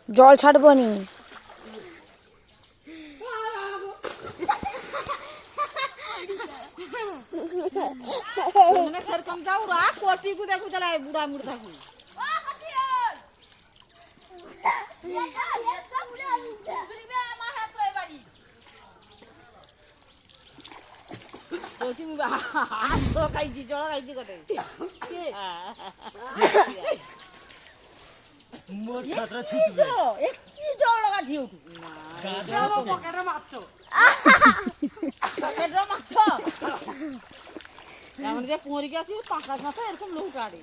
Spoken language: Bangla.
জল ছাড়বো নি সেরকম যাও রা কোটি কু দেখু চলে বুড়া মুড় থাকু খাইছি জল খাইছি কটে একটি জল লাগাছি পকেটে মারছ এমন যে পরিকে আসি ৫ মাস এরকম লোক কাটে